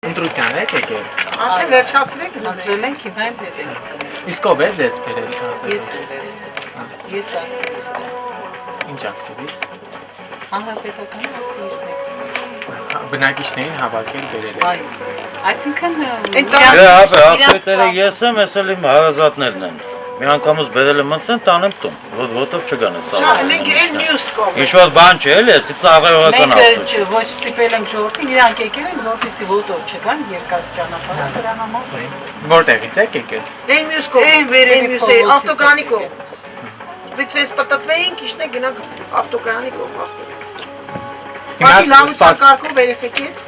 Ընտրության եք եկել։ Արդեն վերջացրեք գնացել ենք հիմա եմ հետ ենք։ Իսկ ով է ձեզ բերել ասել։ Ես եմ բերել։ Ես ակտիվիստ եմ։ Ինչ ակտիվիստ։ Հանրապետական ակտիվիստներից։ Բնակիչներին հավաքել բերել եք։ Այո։ Այսինքն ակտիվիտերը ես եմ, ես էլ իմ հարազատներն են։ Մի անգամից բերել եմ ընտրեն, տանեմ տուն, որտով չգան է սա։ մենք էլ մյուս կողմ։ Ինչ-որ բան չէ, էլի, էսի ծաղրողական Մենք ոչ ստիպել ենք ժողովրդին, իրանք եկել են, որպեսզի ոտով չգան երկար ճանապարհ դրա համար։ Որտեղից եք եկել։ Այն մյուս կողմ, մյուս ավտոկարանի կողմ։ Բայց ես պատտվեինք, իշն է գնանք ավտոկարանի կողմ ասպես։ Բակի լավության կարգով երեխեքեր։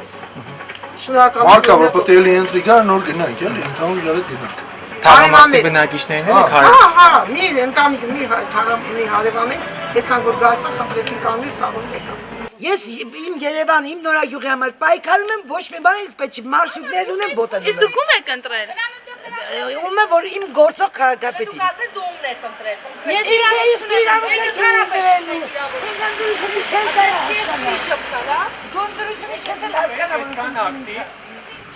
Շնորհակալ եմ։ Մարկա, որ պետք է էլի ընտրիգա, նոր գնանք, էլի, ընդհանուր իրար հետ գնանք։ Թաղամասի բնակիչներն եք Հա, մի ընտանիք, մի հարևան են, տեսան որ գասը խնդրեցին կանոն սաղում եկան։ Ես իմ Երևան, իմ նորագյուղի համար պայքարում եմ, ոչ մի բան ինձ պետք չի, մարշրուտներ ունեմ, ոտել Իսկ դուք ում եք ընտրել։ Ում է, որ իմ գործող քաղաքապետին։ Դուք ասես դու ումն ես ընտրել։ Ես Իսկ իրավունք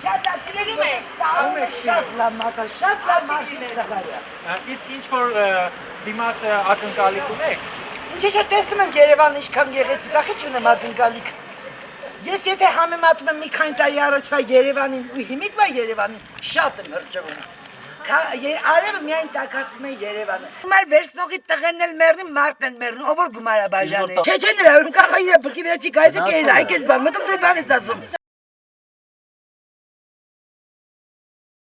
Շատ ակտիվ եք, շատ լավ մակա, շատ լավ մակա։ Իսկ ինչ որ դիմաց ակնկալիք ունեք։ Ինչ է տեսնում եմ Երևանը ինչքան գեղեցիկ ախի չունեմ ակնկալիք։ Ես եթե համեմատում եմ մի քանի տարի առաջվա Երևանին ու հիմիկվա Երևանին, շատ եմ հրճվում։ Արևը միայն տաքացնում է Երևանը։ Հիմա վերցնողի տղեն էլ մեռնի, մարդն էլ մեռնի, ով որ գումարա բաժանի։ Չէ, նրա ում կախա իր բկի վերջի գայծը կերել, այ քեզ բան, մտում դե բան ես ասում։